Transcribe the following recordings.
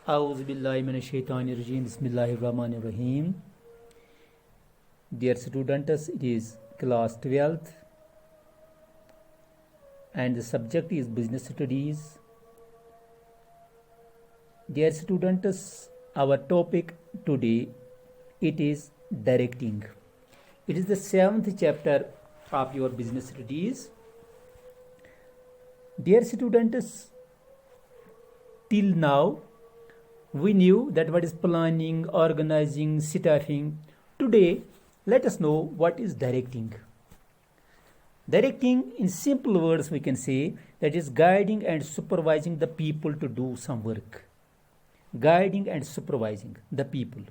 A'udhu billahi minash shaitanir rajim. Bismillahir rahmanir rahim. Dear students, it is class 12th and the subject is business studies. Dear students, our topic today, it is directing. It is the 7th chapter of your business studies. Dear students, till now we knew that what is planning, organizing, staffing. Today, let us know what is directing. Directing, in simple words, we can say that is guiding and supervising the people to do some work. Guiding and supervising the people.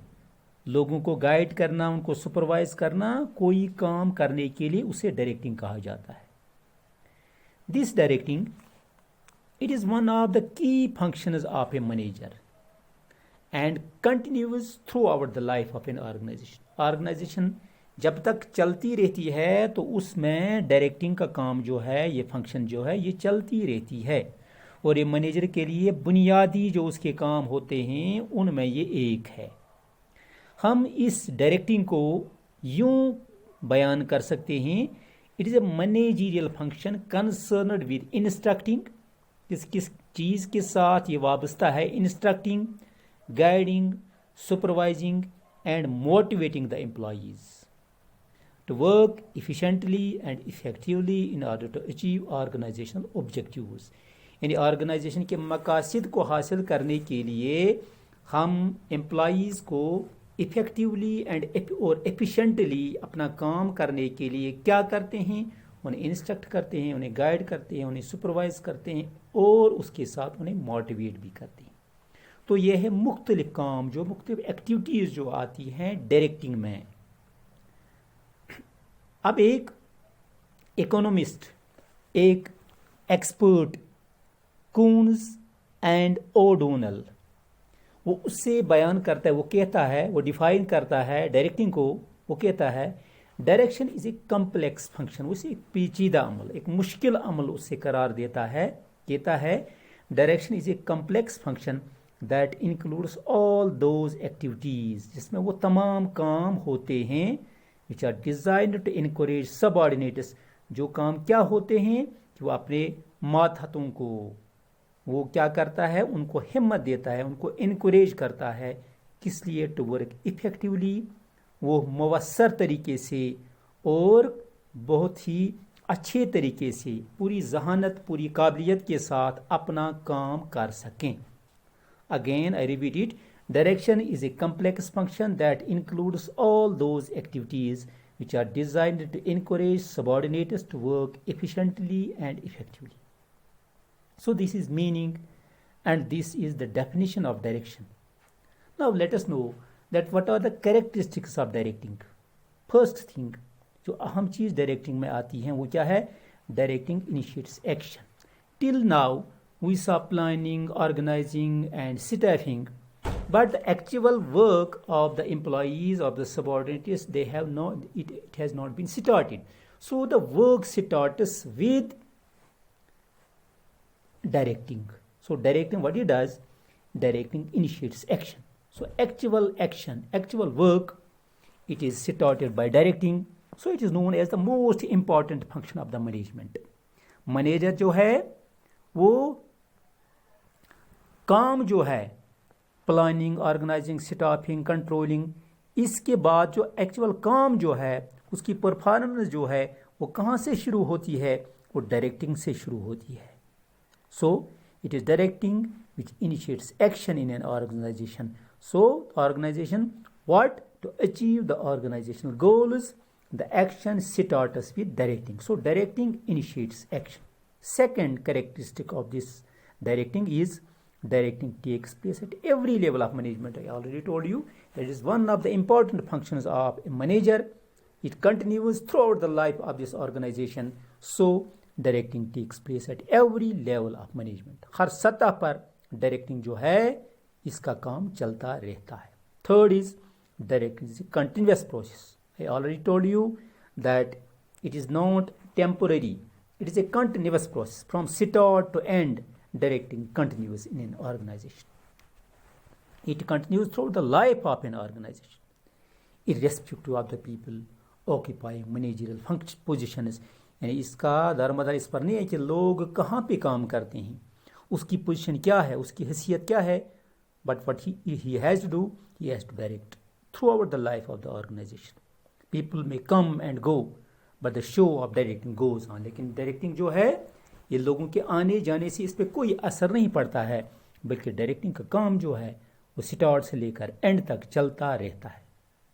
लोगों को guide करना, उनको supervise करना, कोई काम करने के लिए उसे डायरेक्टिंग कहा जाता है. This directing, it is one of the key functions of a manager and continues throughout the life of an organization. Organization जब तक चलती रहती है तो उसमें डायरेक्टिंग का काम जो है, ये फंक्शन जो है, ये चलती रहती है. और ये मैनेजर के लिए बुनियादी जो उसके काम होते हैं उनमें ये एक है. हम इस डायरेक्टिंग को यूं बयान कर सकते हैं, it is a managerial function concerned with instructing. किस चीज़ के साथ ये वाबस्ता है? Instructing, guiding, supervising and motivating the employees to work efficiently and effectively in order to achieve organizational objectives. यानी ऑर्गेनाइजेशन के मकासद को हासिल करने के लिए हम एम्प्लॉयज़ को इफ़ेक्टिवली एंड और एफिशिएंटली अपना काम करने के लिए क्या करते हैं? उन्हें इंस्ट्रक्ट करते हैं, उन्हें गाइड करते हैं, उन्हें सुपरवाइज करते हैं और उसके साथ उन्हें मोटिवेट भी करते हैं. तो यह है मुख्तलिफ काम, जो मुख्तलिफ एक्टिविटीज़ जो आती हैं डायरेक्टिंग में. अब एक इकोनॉमिस्ट, एक एक्सपर्ट, कून्स एंड ओडोनल, वो उससे बयान करता है, वो कहता है, वो डिफाइन करता है डायरेक्टिंग को. वो कहता है direction is a complex function. उसे एक पेचीदा अमल, एक मुश्किल अमल उससे करार देता है. कहता है direction is a complex function that includes all those activities, जिसमें वो तमाम काम होते हैं which are designed to encourage subordinates. जो काम क्या होते हैं कि वो अपने मातहतों को वो क्या करता है, उनको हिम्मत देता है, उनको इनकरेज करता है. किस लिए? टू वर्क इफेक्टिवली, वो मवस्सर तरीके से और बहुत ही अच्छे तरीके से, पूरी जहानत, पूरी काबिलियत के साथ अपना काम कर सकें. Again I repeat it, direction is a complex function that includes all those activities which are designed to encourage subordinates to work efficiently and effectively. So this is meaning and this is the definition of direction. Now let us know that what are the characteristics of directing. First thing, जो अहम चीज़ directing में आती हैं वो क्या है? Directing initiates action. Till now we saw planning, organizing and staffing. But the actual work of the employees, of the subordinates, it has not been started. So the work starts with directing. So directing, what it does? Directing initiates action. So actual action, actual work, it is started by directing. So it is known as the most important function of the management. Manager जो है वो काम जो है planning, organising, staffing, controlling, इसके बाद जो actual काम जो है उसकी परफॉर्मेंस जो है वो कहाँ से शुरू होती है? वो डायरेक्टिंग से शुरू होती है. So it is directing which initiates action in an organization. So organization what to achieve the organizational goals, the action starts with directing. So directing initiates action. Second characteristic of this directing is directing takes place at every level of management. I already told you that it is one of the important functions of a manager. It continues throughout the life of this organization. So directing takes place at every level of management. हर सतह पर directing जो है इसका काम चलता रहता है. Third is directing is a continuous process. I already told you that it is not temporary. It is a continuous process from start to end. Directing continues in an organization. It continues throughout the life of an organization, irrespective of the people occupying managerial positions. یعنی اس کا دارمدار اس پر نہیں ہے کہ لوگ کہاں پہ کام کرتے ہیں، اس کی پوزیشن کیا ہے، اس کی حیثیت کیا ہے، but what he has to do, he has to direct throughout the life of the organization. People may come and go but the show of directing goes on. لیکن ڈائریکٹنگ جو ہے یہ لوگوں کے آنے جانے سے اس پہ کوئی اثر نہیں پڑتا ہے، بلکہ ڈائریکٹنگ کا کام جو ہے وہ سٹارٹ سے لے کر اینڈ تک چلتا رہتا ہے.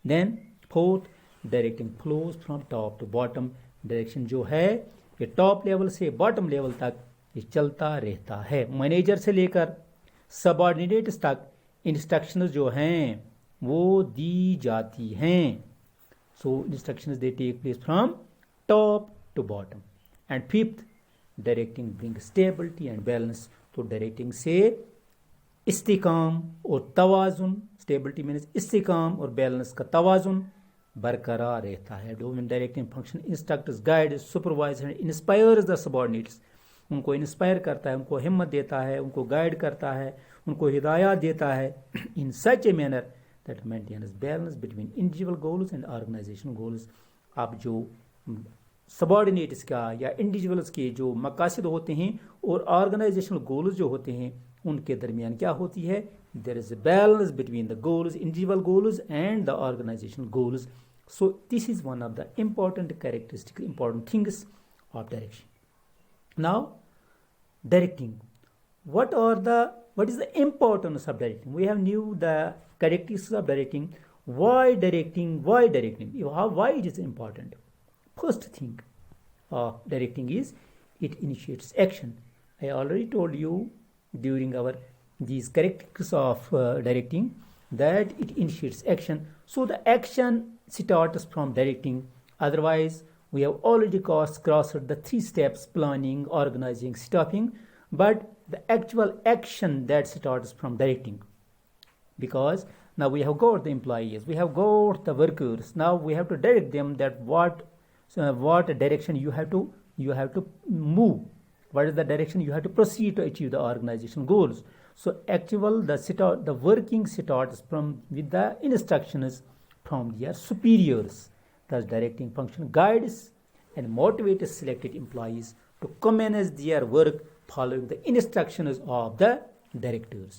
Then fourth, directing flows from top to bottom. Direction جو ہے یہ ٹاپ لیول سے باٹم لیول تک یہ چلتا رہتا ہے. مینیجر سے لے کر سب آرڈینیٹس تک انسٹرکشنز جو ہیں وہ دی جاتی ہیں. So instructions they take place from top to bottom. And fifth, directing bring stability and balance. تو ڈائریکٹنگ سے استحکام اور توازن، اسٹیبلٹی مینس استحکام اور بیلنس کا توازن برقرار رہتا ہے. The main directing function instructs guide supervise and inspires the subordinates. ان کو انسپائر کرتا ہے، ان کو ہمت دیتا ہے، ان کو گائیڈ کرتا ہے، ان کو ہدایات دیتا ہے in such a manner that maintains balance between individual goals and organisation goals. اب جو سبارڈینیٹس کا یا انڈیویجولس کے جو مقاصد ہوتے ہیں اور آرگنائزیشنل گولز جو ہوتے ہیں ان کے درمیان کیا ہوتی ہے؟ There is a balance between the goals, individual goals and the organisational goals. So this is one of the important characteristics, important things of direction. Now, directing. What is the importance of directing? We have knew the characteristics of directing. Why directing? Why directing? Why it is important? First thing of directing is it initiates action. I already told you during these characteristics of directing that it initiates action. So the action starts from directing. Otherwise, we have already crossed the 3 steps: planning, organizing, staffing. But the actual action that starts from directing, because now we have got the employees, we have got the workers. Now we have to direct them that what direction you have to move. What is the direction you have to proceed to achieve the organizational goals? So the working starts with the instructions from their superiors. Thus directing function guides and motivates selected employees to commence their work following the instructions of the directors.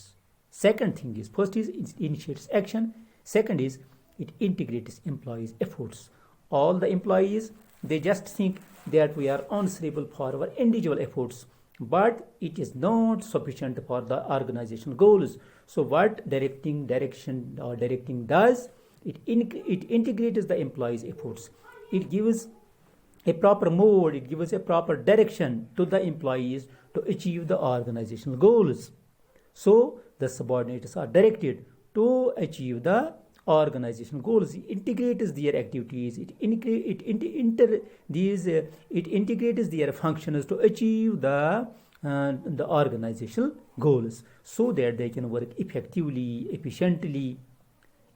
Second thing is, first is it initiates action. Second is it integrates employees' efforts. All the employees, they just think that we are answerable for our individual efforts, but it is not sufficient for the organizational goals. So what directing does, it integrates the employees' efforts. It gives a proper mode, it gives a proper direction to the employees to achieve the organizational goals. So the subordinates are directed to achieve the organizational goals. It integrates their activities, it integrates their functions to achieve the organizational goals, so that they can work effectively, efficiently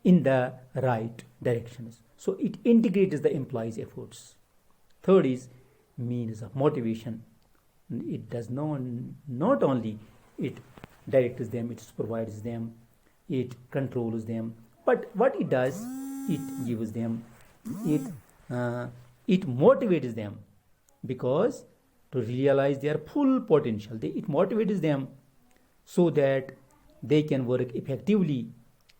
in the right directions. So it integrates the employees' efforts. Third is means of motivation. It does not only it directs them, it supervises them, it controls them, but what it does, it gives them, it motivates them, because to realize their full potential, it motivates them so that they can work effectively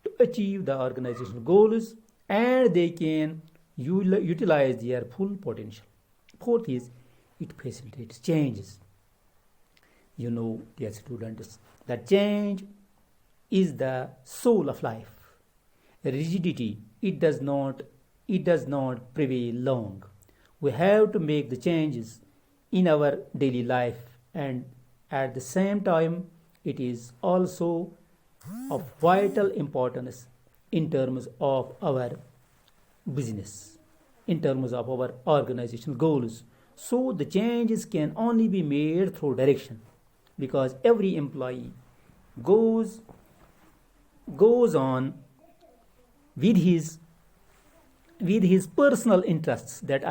to achieve the organizational goals and they can utilize their full potential. Fourth is it facilitates changes. You know, dear students, that change is the soul of life. Rigidity, it does not prevail long. We have to make the changes in our daily life, and at the same time it is also of vital importance in terms of our business, in terms of our organizational goals. So the changes can only be made through direction, because every employee goes on with his personal interests, that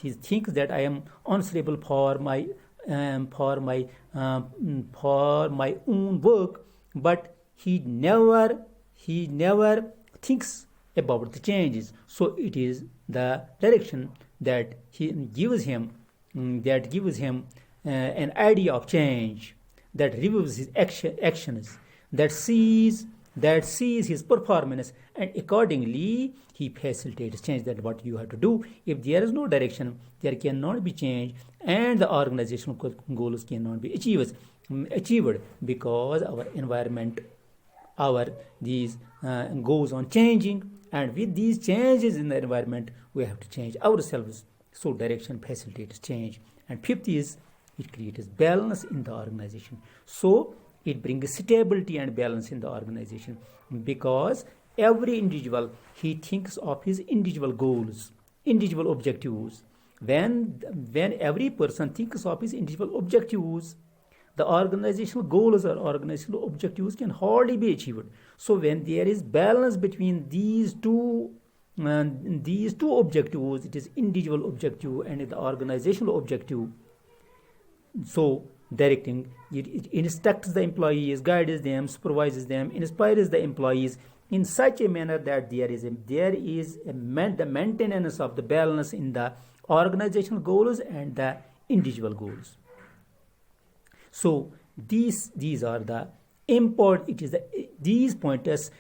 he thinks that I am answerable for my own work, but he never thinks about the changes. So it is the direction that he gives him, an idea of change, that reviews his actions, that sees his performance, and accordingly he facilitates change. That what you have to do. If there is no direction, there cannot be change, and the organizational goals cannot be achieved, because our environment, these goes on changing, and with these changes in the environment we have to change ourselves. So direction facilitates change. And fifth is, it creates balance in the organization. So it brings stability and balance in the organization, because every individual, he thinks of his individual goals, individual objectives. When every person thinks of his individual objectives, the organizational goals or organizational objectives can hardly be achieved. So when there is balance between these two objectives, it is individual objective and the organizational objective. So directing, it instructs the employees, guides them, supervises them, inspires the employees in such a manner that there is the maintenance of the balance in the organizational goals and the individual goals. So these are the these pointers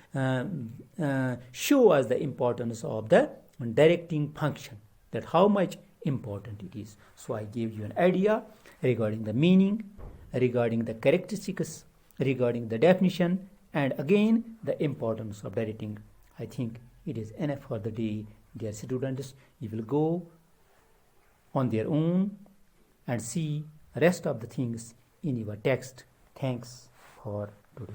show us the importance of the directing function, that how much important it is. So I gave you an idea regarding the meaning, regarding the characteristics, regarding the definition, and again the importance of directing. I think it is enough for the day, dear students. You will go on their own and see rest of the things in your text. Thanks for today.